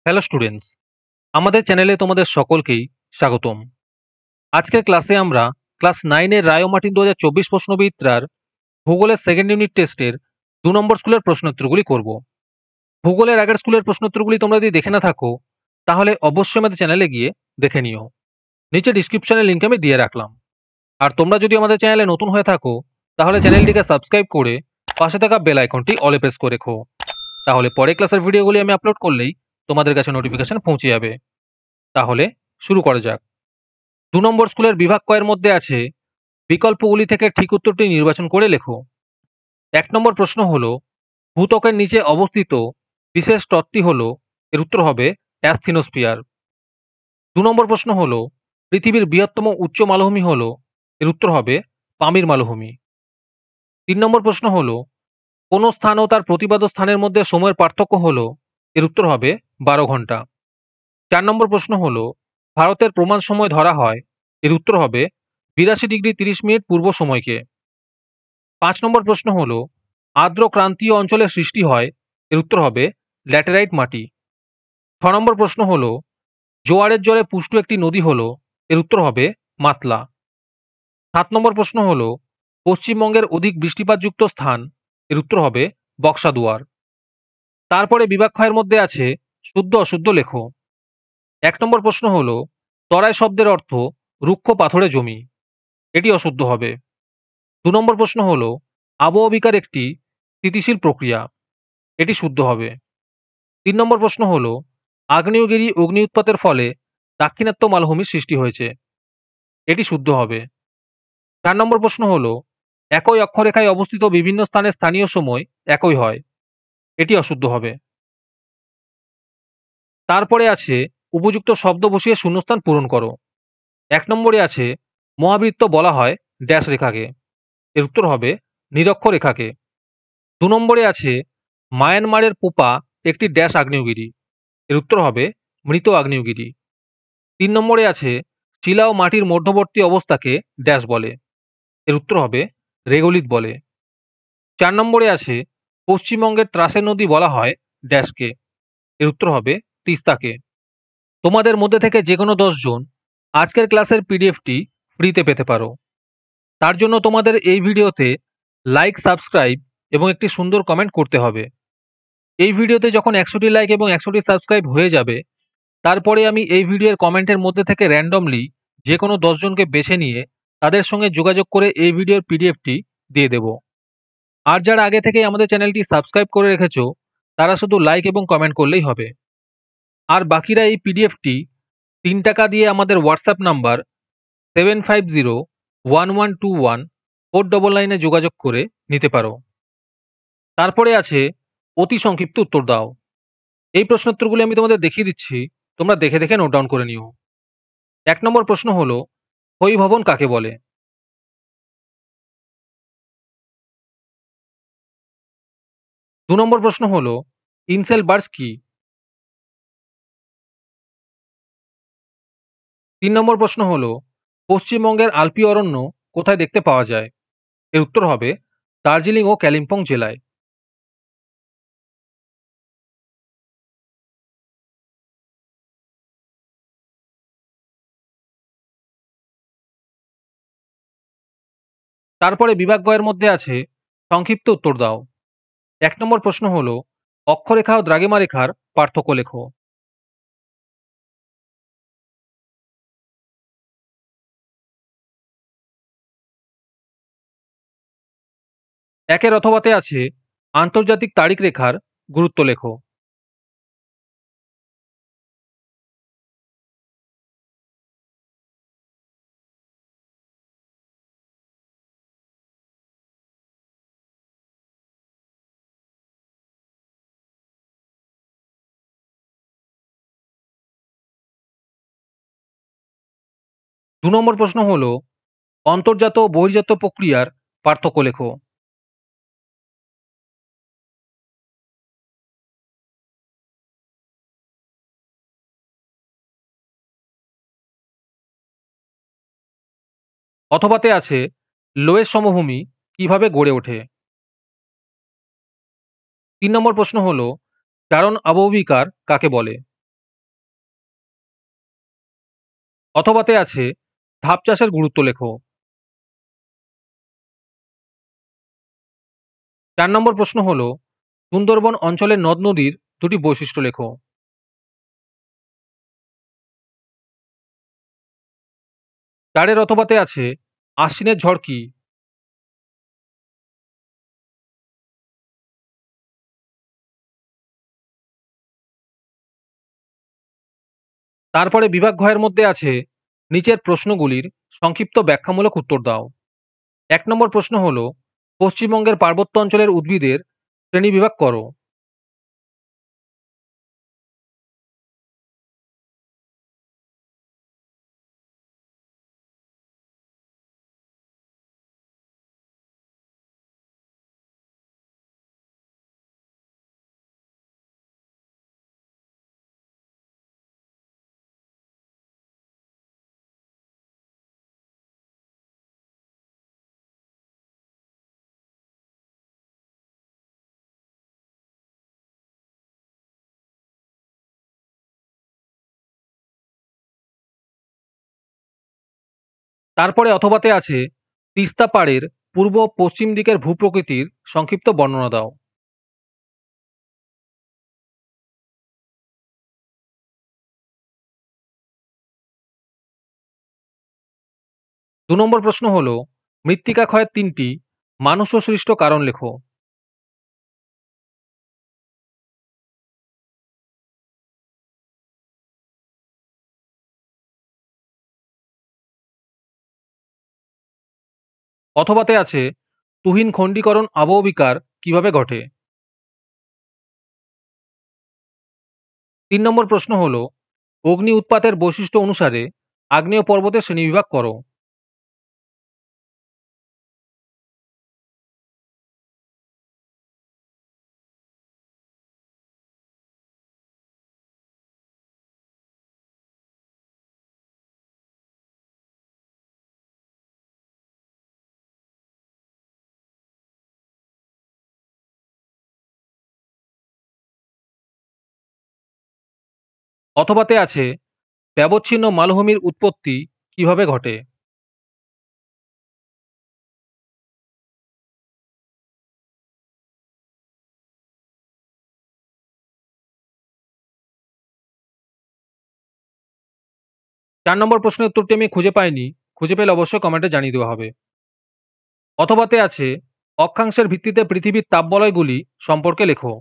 Hello students, আমাদের চ্যানেলে তোমাদের সকলকেই স্বাগতম। আজকের ক্লাসে আমরা ক্লাস 9 এর রায় ও মার্টিন 2024 প্রশ্নবিদ্যার ভূগোলের সেকেন্ড ইউনিট টেস্টের 2 নম্বর স্কুলের প্রশ্নোত্তরগুলি করব। ভূগোলের আগের স্কুলের প্রশ্নোত্তরগুলি তোমরা যদি দেখে না থাকো তাহলে অবশ্যই আমাদের চ্যানেলে গিয়ে দেখে নিও। নিচে ডিসক্রিপশনে লিঙ্ক আমি দিয়ে রাখলাম। আর তোমরা যদি আমাদের চ্যানেলে নতুন হয়ে থাকো তাহলে চ্যানেলটিকে সাবস্ক্রাইব করে পাশে থাকা বেল আইকনটি অলে প্রেস করে রেখো। তাহলে পরে ক্লাসের ভিডিওগুলি আমি আপলোড করলেই তোমাদের কাছে নোটিফিকেশন পৌঁছে যাবে। তাহলে শুরু করা যাক। 2 নম্বর স্কুলের বিভাগ কয়ের মধ্যে আছে বিকল্পগুলি থেকে ঠিক উত্তরটি নির্বাচন করে লেখো। 1 নম্বর প্রশ্ন হলো ভূত্বকের নিচে অবস্থিত বিশেষ স্তরটি হলো, এর উত্তর হবে অ্যাস্থিনোস্ফিয়ার। 2 নম্বর প্রশ্ন হলো পৃথিবীর বৃহত্তম উচ্চ মালভূমি হলো, এর উত্তর হবে পামির মালভূমি। 3 নম্বর প্রশ্ন হলো কোন স্থান ও তার প্রতিপাদ্য স্থানের মধ্যে সময়ের পার্থক্য হলো, এর উত্তর হবে 12 ঘন্টা। 4 নম্বর প্রশ্ন হলো ভারতের প্রমাণ সময় ধরা হয়, এর উত্তর হবে 82°30' পূর্ব সময়কে। 5 নম্বর প্রশ্ন হলো আর্দ্র ক্রান্তীয় অঞ্চলে সৃষ্টি হয়, এর উত্তর হবে ল্যাটেরাইট মাটি। 6 নম্বর প্রশ্ন হলো জোয়ারের জলে পুষ্ট একটি নদী হলো, এর উত্তর হবে মাতলা। 7 নম্বর প্রশ্ন হলো পশ্চিমবঙ্গের অধিক বৃষ্টিপাতযুক্ত স্থান, এর উত্তর হবে বক্সাদুয়ার। তারপরে বিভাগ ক্ষয়ের মধ্যে আছে শুদ্ধ অশুদ্ধ লেখো। 1 নম্বর প্রশ্ন হলো তরাই শব্দের অর্থ রুক্ষ পাথুরে জমি, এটি অশুদ্ধ হবে। 2 নম্বর প্রশ্ন হলো আবহবিকার একটি স্থিতিশীল প্রক্রিয়া, এটি শুদ্ধ হবে। 3 নম্বর প্রশ্ন হলো আগ্নেয়গিরি অগ্নি উৎপাতের ফলে দাক্ষিণাত্য মালভূমির সৃষ্টি হয়েছে, এটি শুদ্ধ হবে। 4 নম্বর প্রশ্ন হলো একই অক্ষরেখায় অবস্থিত বিভিন্ন স্থানে স্থানীয় সময় একই হয়, এটি অশুদ্ধ হবে। তারপরে আছে উপযুক্ত শব্দ বসিয়ে শূন্যস্থান পূরণ করো। 1 নম্বরে আছে মহাবৃত্ত বলা হয় ড্যাশ রেখাকে, এর উত্তর হবে নিরক্ষর রেখাকে। 2 নম্বরে আছে মায়ানমারের পোপা একটি ড্যাশ আগ্নেয়গিরি, এর উত্তর হবে মৃত আগ্নেয়গিরি। 3 নম্বরে আছে শিলা ও মাটির মধ্যবর্তী অবস্থাকে ড্যাশ বলে, এর উত্তর হবে রেগোলিথ বলে। 4 নম্বরে আছে পশ্চিমবঙ্গের ত্রাসের নদী বলা হয় ড্যাশকে, এর উত্তর হবে তিস্তাকে। তোমাদের মধ্যে থেকে যে কোনো 10 জন আজকের ক্লাসের পিডিএফটি ফ্রিতে পেতে পারো। তার জন্য তোমাদের এই ভিডিওতে লাইক, সাবস্ক্রাইব এবং একটি সুন্দর কমেন্ট করতে হবে। এই ভিডিওতে যখন 100টি লাইক এবং 100টি সাবস্ক্রাইব হয়ে যাবে তারপরে আমি এই ভিডিওর কমেন্টের মধ্যে থেকে র্যান্ডমলি যে কোনো 10 জনকে বেছে নিয়ে তাদের সঙ্গে যোগাযোগ করে এই ভিডিওর পিডিএফটি দিয়ে দেব। আর যারা আগে থেকেই আমাদের চ্যানেলটি সাবস্ক্রাইব করে রেখেছো তারা শুধু লাইক এবং কমেন্ট করলেই হবে। আর বাকিরা এই পিডিএফটি 3 টাকা দিয়ে আমাদের হোয়াটসঅ্যাপ নাম্বার 7501121499 যোগাযোগ করে নিতে পারো। তারপরে আছে অতি সংক্ষিপ্ত উত্তর দাও। এই প্রশ্নোত্তরগুলি আমি তোমাদের দেখিয়ে দিচ্ছি, তোমরা দেখে দেখে নোট ডাউন করে নিও। 1 নম্বর প্রশ্ন হলো ক্ষয়ীভবন কাকে বলে? 2 নম্বর প্রশ্ন হলো ইনসেলবার্স কি? 3 নম্বর প্রশ্ন হলো পশ্চিমবঙ্গের আলপি অরণ্য কোথায় দেখতে পাওয়া যায়? এর উত্তর হবে দার্জিলিং ও কালিম্পং জেলায়। তারপরে বিভাগ গ এর মধ্যে আছে সংক্ষিপ্ত উত্তর দাও। 1 নম্বর প্রশ্ন হলো অক্ষরেখা ও দ্রাঘিমা রেখার পার্থক্য লেখো। একের অথবাতে আছে আন্তর্জাতিক তারিখ রেখার গুরুত্ব লেখো। দু নম্বর প্রশ্ন হলো অন্তর্জাত ও বহির্জাত প্রক্রিয়ার পার্থক্য লেখো। অথবাতে আছে লোয়ের সমভূমি কিভাবে গড়ে ওঠে। 3 নম্বর প্রশ্ন হলো চারণ আবহবিকার কাকে বলে? অথবাতে আছে ধাপ চাষের গুরুত্ব লেখো। 4 নম্বর প্রশ্ন হলো সুন্দরবন অঞ্চলের নদ নদীর দুটি বৈশিষ্ট্য লেখো। 4 এর অথবাতে আছে আশ্বিনের ঝড় কি? তারপরে বিভাগ ঘয়ের মধ্যে আছে নিচের প্রশ্নগুলির সংক্ষিপ্ত ব্যাখ্যামূলক উত্তর দাও। 1 নম্বর প্রশ্ন হলো পশ্চিমবঙ্গের পার্বত্য অঞ্চলের উদ্ভিদের শ্রেণীবিভাগ করো। তারপরে অথবাতে আছে তিস্তা পাড়ের পূর্ব ও পশ্চিম দিকের ভূপ্রকৃতির সংক্ষিপ্ত বর্ণনা দাও। 2 নম্বর প্রশ্ন হলো মৃত্তিকা ক্ষয়ের 3টি মানুষ সৃষ্ট কারণ লেখো। অথবাতে আছে তুহিন খণ্ডীকরণ আবহবিকার কিভাবে ঘটে। 3 নম্বর প্রশ্ন হলো অগ্নি উৎপাতের বৈশিষ্ট্য অনুসারে আগ্নেয় পর্বতের শ্রেণীবিভাগ করো। অথবাতে আছে ব্যবচ্ছিন্ন মালভূমির উৎপত্তি কিভাবে ঘটে। চার নম্বর প্রশ্নের উত্তরটি আমি খুঁজে পাইনি, খুঁজে পেলে অবশ্যই কমেন্টে জানিয়ে দেওয়া হবে। অথবাতে আছে অক্ষাংশের ভিত্তিতে পৃথিবীর তাপবলয়গুলি সম্পর্কে লেখো।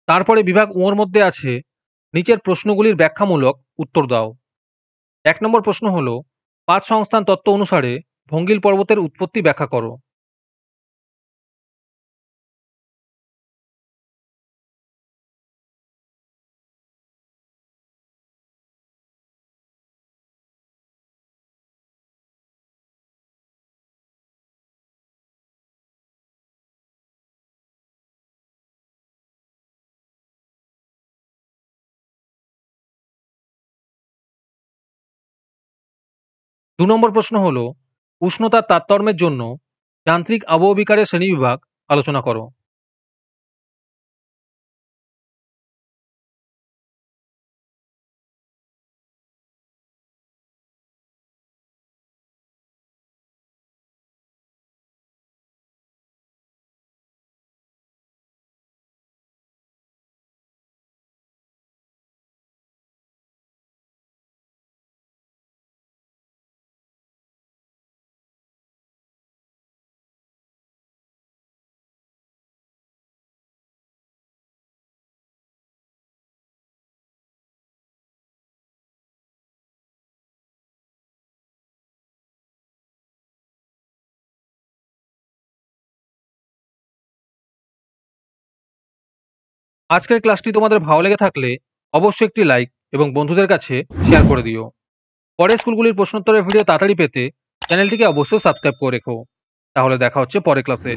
তারপরে বিভাগ ওর মধ্যে আছে নিচের প্রশ্নগুলির ব্যাখ্যামূলক উত্তর দাও। 1 নম্বর প্রশ্ন হলো পাঁচ সংস্থান তত্ত্ব অনুসারে ভঙ্গিল পর্বতের উৎপত্তি ব্যাখ্যা করো। দু নম্বর প্রশ্ন হলো উষ্ণতার তারতম্যের জন্য যান্ত্রিক আবহবিকারের শ্রেণীবিভাগ আলোচনা করো। আজকের ক্লাসটি তোমাদের ভালো লেগে থাকলে অবশ্যই একটি লাইক এবং বন্ধুদের কাছে শেয়ার করে দিও। পরের স্কুলগুলির প্রশ্নোত্তরের ভিডিও তাড়াতাড়ি পেতে চ্যানেলটিকে অবশ্যই সাবস্ক্রাইব করে রেখো। তাহলে দেখা হচ্ছে পরের ক্লাসে।